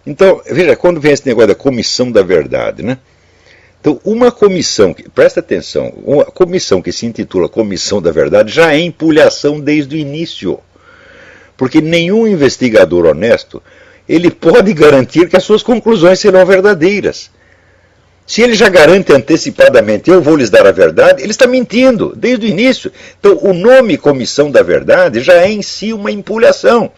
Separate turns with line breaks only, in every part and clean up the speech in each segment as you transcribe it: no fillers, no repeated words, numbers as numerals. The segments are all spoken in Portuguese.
Então, veja, quando vem esse negócio da comissão da verdade, né? Então, uma comissão, presta atenção, uma comissão que se intitula Comissão da Verdade já é empulhação desde o início. Porque nenhum investigador honesto, ele pode garantir que as suas conclusões serão verdadeiras. Se ele já garante antecipadamente, eu vou lhes dar a verdade, ele está mentindo desde o início. Então, o nome Comissão da Verdade já é em si uma empulhação.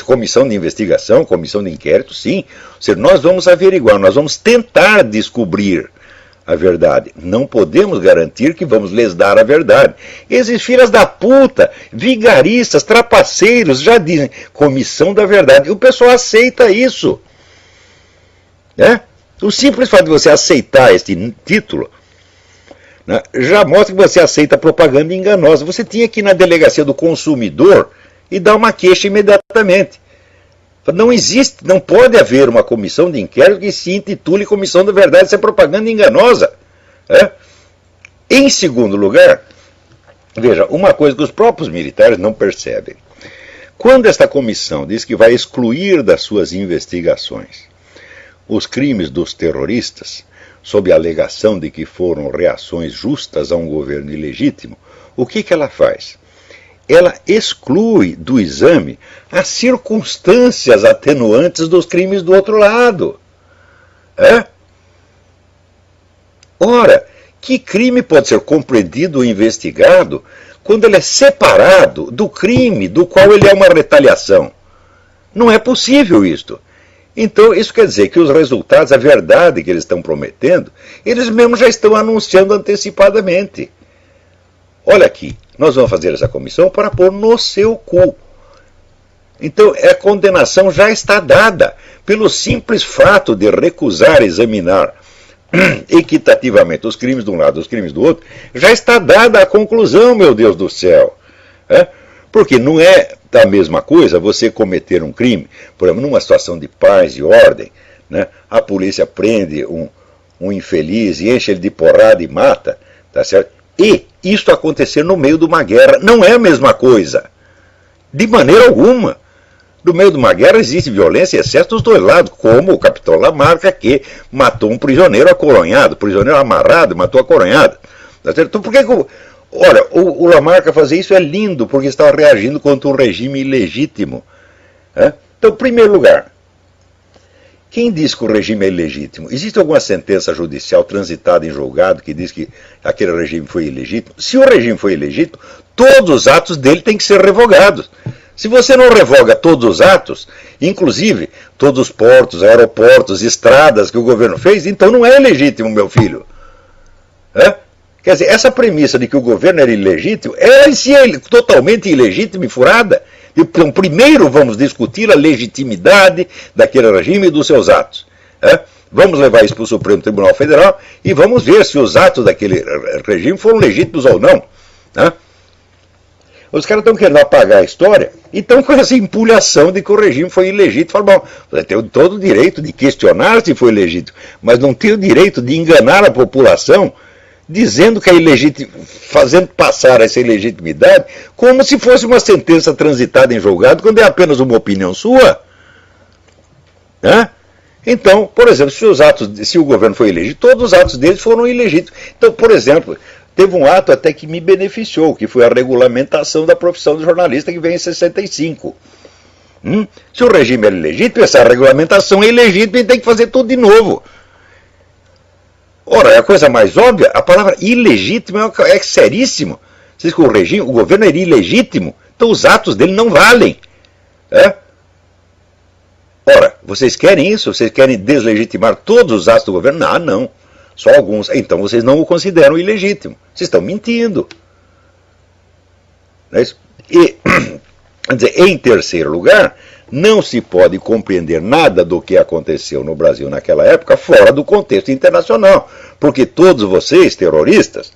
Comissão de investigação, comissão de inquérito, sim. Ou seja, nós vamos averiguar, nós vamos tentar descobrir a verdade. Não podemos garantir que vamos lhes dar a verdade. Esses filhos da puta, vigaristas, trapaceiros, já dizem Comissão da Verdade. E o pessoal aceita isso. Né? O simples fato de você aceitar este título, né, já mostra que você aceita propaganda enganosa. Você tinha que ir na delegacia do consumidor e dar uma queixa imediatamente. Não existe, não pode haver uma comissão de inquérito que se intitule Comissão da Verdade, isso é propaganda enganosa. É? Em segundo lugar, veja, uma coisa que os próprios militares não percebem. Quando esta comissão diz que vai excluir das suas investigações os crimes dos terroristas, sob a alegação de que foram reações justas a um governo ilegítimo, o que ela faz? Ela exclui do exame as circunstâncias atenuantes dos crimes do outro lado. É? Ora, que crime pode ser compreendido ou investigado quando ele é separado do crime do qual ele é uma retaliação? Não é possível isto. Então, isso quer dizer que os resultados, a verdade que eles estão prometendo, eles mesmos já estão anunciando antecipadamente. Olha aqui, nós vamos fazer essa comissão para pôr no seu cu. Então, a condenação já está dada, pelo simples fato de recusar examinar equitativamente os crimes de um lado e os crimes do outro, já está dada a conclusão, meu Deus do céu. É? Porque não é a mesma coisa você cometer um crime, por exemplo, numa situação de paz e ordem, né? A polícia prende um infeliz e enche ele de porrada e mata, tá certo? E isto acontecer no meio de uma guerra não é a mesma coisa. De maneira alguma. No meio de uma guerra existe violência e excesso dos dois lados, como o capitão Lamarca, que matou um prisioneiro acoronhado, prisioneiro amarrado, matou acoronhado. Tá certo? Então por que Ora, o Lamarca fazer isso é lindo, porque estava reagindo contra um regime ilegítimo. É? Então, em primeiro lugar, quem diz que o regime é ilegítimo? Existe alguma sentença judicial transitada em julgado que diz que aquele regime foi ilegítimo? Se o regime foi ilegítimo, todos os atos dele têm que ser revogados. Se você não revoga todos os atos, inclusive todos os portos, aeroportos, estradas que o governo fez, então não é ilegítimo, meu filho. É? Quer dizer, essa premissa de que o governo era ilegítimo, ela em si é totalmente ilegítima e furada. Então, primeiro vamos discutir a legitimidade daquele regime e dos seus atos. É? Vamos levar isso para o Supremo Tribunal Federal e vamos ver se os atos daquele regime foram legítimos ou não. É? Os caras estão querendo apagar a história e estão com essa empulhação de que o regime foi ilegítimo. Falam, bom, você tem todo o direito de questionar se foi legítimo, mas não tem o direito de enganar a população dizendo que é ilegítimo, fazendo passar essa ilegitimidade como se fosse uma sentença transitada em julgado, quando é apenas uma opinião sua. Né? Então, por exemplo, se o governo foi ilegítimo, todos os atos deles foram ilegítimos. Então, por exemplo, teve um ato até que me beneficiou, que foi a regulamentação da profissão de jornalista, que veio em 65. Se o regime era ilegítimo, essa regulamentação é ilegítima e tem que fazer tudo de novo. Ora, é a coisa mais óbvia, a palavra ilegítimo é seríssimo. Vocês que o governo era ilegítimo, então os atos dele não valem. É? Ora, vocês querem isso? Vocês querem deslegitimar todos os atos do governo? Não, não. Só alguns. Então vocês não o consideram ilegítimo. Vocês estão mentindo. Não é isso? E, quer dizer, em terceiro lugar, não se pode compreender nada do que aconteceu no Brasil naquela época fora do contexto internacional. Porque todos vocês, terroristas,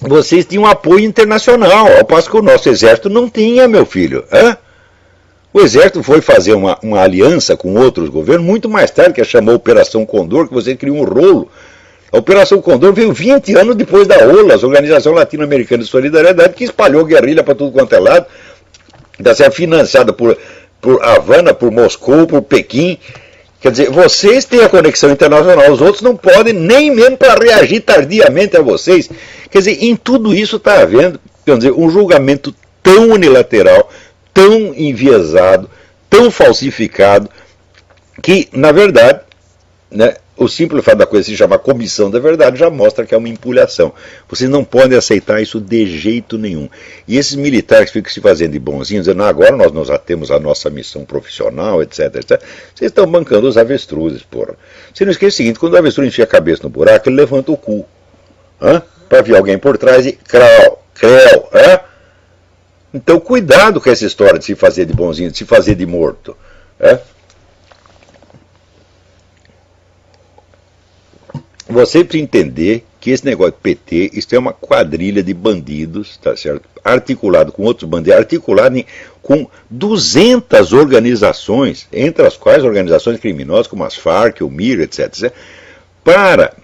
vocês tinham apoio internacional, ao passo que o nosso exército não tinha, meu filho. Hã? O exército foi fazer uma aliança com outros governos muito mais tarde, que chamou Operação Condor, que você criou um rolo. A Operação Condor veio 20 anos depois da OLAS, Organização Latino-Americana de Solidariedade, que espalhou guerrilha para tudo quanto é lado, está sendo financiada por Havana, por Moscou, por Pequim. Quer dizer, vocês têm a conexão internacional, os outros não podem nem mesmo para reagir tardiamente a vocês. Quer dizer, em tudo isso está havendo, quer dizer, um julgamento tão unilateral, tão enviesado, tão falsificado, que, na verdade, né, o simples fato da coisa se chamar comissão da verdade já mostra que é uma empulhação. Vocês não podem aceitar isso de jeito nenhum. E esses militares que ficam se fazendo de bonzinhos, dizendo, agora nós já temos a nossa missão profissional, etc, etc. Vocês estão bancando os avestruzes, porra. Você não esqueça o seguinte, quando o avestruz enfia a cabeça no buraco, ele levanta o cu. Para vir alguém por trás e creu. Então cuidado com essa história de se fazer de bonzinho, de se fazer de morto. Você precisa entender que esse negócio de PT, isso é uma quadrilha de bandidos, tá certo? Articulado com outros bandidos, articulado com 200 organizações, entre as quais organizações criminosas como as Farc, o MIR, etc., para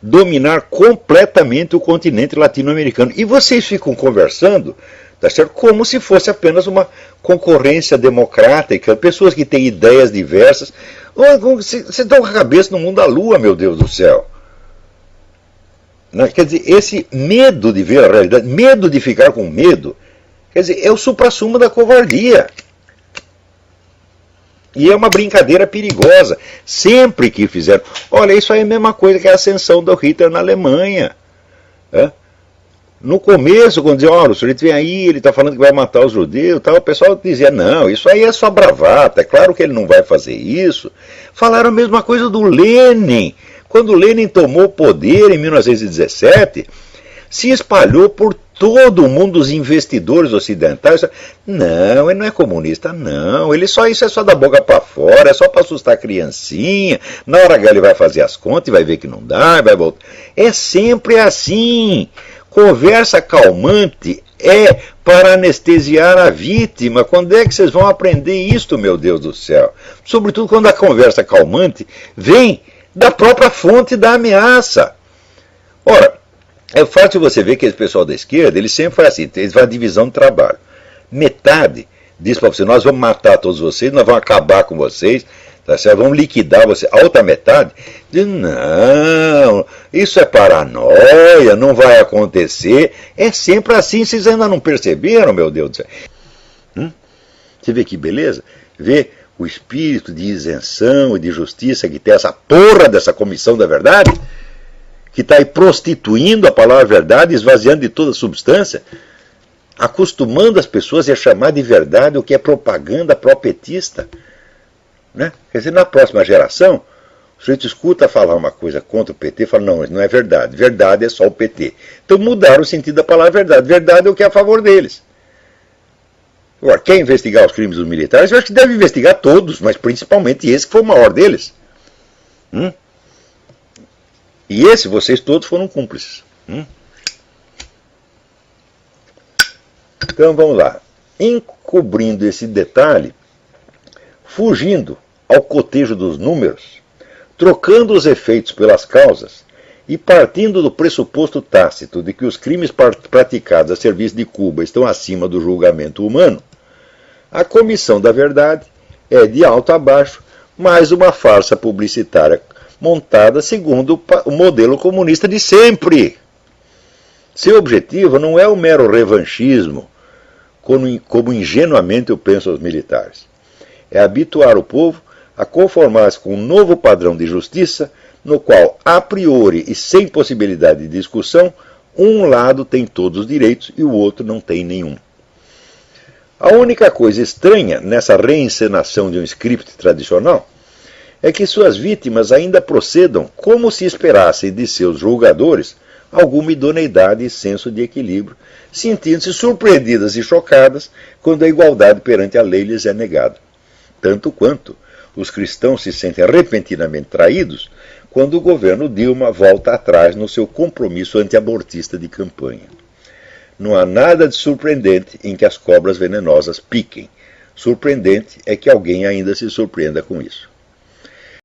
dominar completamente o continente latino-americano. E vocês ficam conversando, tá certo? Como se fosse apenas uma concorrência democrática, pessoas que têm ideias diversas. Vocês estão com a cabeça no mundo da lua, meu Deus do céu. Quer dizer, esse medo de ver a realidade, medo de ficar com medo, quer dizer, é o suprassumo da covardia. E é uma brincadeira perigosa. Sempre que fizeram... Olha, isso aí é a mesma coisa que a ascensão do Hitler na Alemanha. No começo, quando diziam, olha, o sujeito vem aí, ele está falando que vai matar os judeus, tal, o pessoal dizia, não, isso aí é só bravata, é claro que ele não vai fazer isso. Falaram a mesma coisa do Lenin. Quando Lenin tomou o poder em 1917, se espalhou por todo o mundo os investidores ocidentais. Não, ele não é comunista, não. Isso é só da boca para fora, é só para assustar a criancinha. Na hora H ele vai fazer as contas e vai ver que não dá, vai voltar. É sempre assim. Conversa calmante é para anestesiar a vítima. Quando é que vocês vão aprender isto, meu Deus do céu? Sobretudo quando a conversa calmante vem da própria fonte da ameaça. Ora, é fácil você ver que esse pessoal da esquerda, ele sempre faz assim, eles fazem divisão de trabalho. Metade diz para você, nós vamos matar todos vocês, nós vamos acabar com vocês, tá certo? Vamos liquidar vocês. A outra metade diz, não, isso é paranoia, não vai acontecer. É sempre assim, vocês ainda não perceberam, meu Deus do céu. Você vê que beleza? Vê o espírito de isenção e de justiça que tem essa porra dessa comissão da verdade, que está aí prostituindo a palavra verdade, esvaziando de toda substância, acostumando as pessoas a chamar de verdade o que é propaganda propetista. Né? Quer dizer, na próxima geração, o sujeito escuta falar uma coisa contra o PT e fala, não, isso não é verdade, verdade é só o PT. Então mudaram o sentido da palavra verdade. Verdade é o que é a favor deles. Agora, quer investigar os crimes dos militares? Eu acho que deve investigar todos, mas principalmente esse que foi o maior deles. E esse, vocês todos foram cúmplices. Então vamos lá. Encobrindo esse detalhe, fugindo ao cotejo dos números, trocando os efeitos pelas causas e partindo do pressuposto tácito de que os crimes praticados a serviço de Cuba estão acima do julgamento humano, a Comissão da Verdade é, de alto a baixo, mais uma farsa publicitária montada segundo o modelo comunista de sempre. Seu objetivo não é o mero revanchismo, como ingenuamente eu penso aos militares. É habituar o povo a conformar-se com um novo padrão de justiça, no qual, a priori e sem possibilidade de discussão, um lado tem todos os direitos e o outro não tem nenhum. A única coisa estranha nessa reencenação de um script tradicional é que suas vítimas ainda procedam como se esperassem de seus julgadores alguma idoneidade e senso de equilíbrio, sentindo-se surpreendidas e chocadas quando a igualdade perante a lei lhes é negada. Tanto quanto os cristãos se sentem repentinamente traídos quando o governo Dilma volta atrás no seu compromisso antiabortista de campanha. Não há nada de surpreendente em que as cobras venenosas piquem. Surpreendente é que alguém ainda se surpreenda com isso.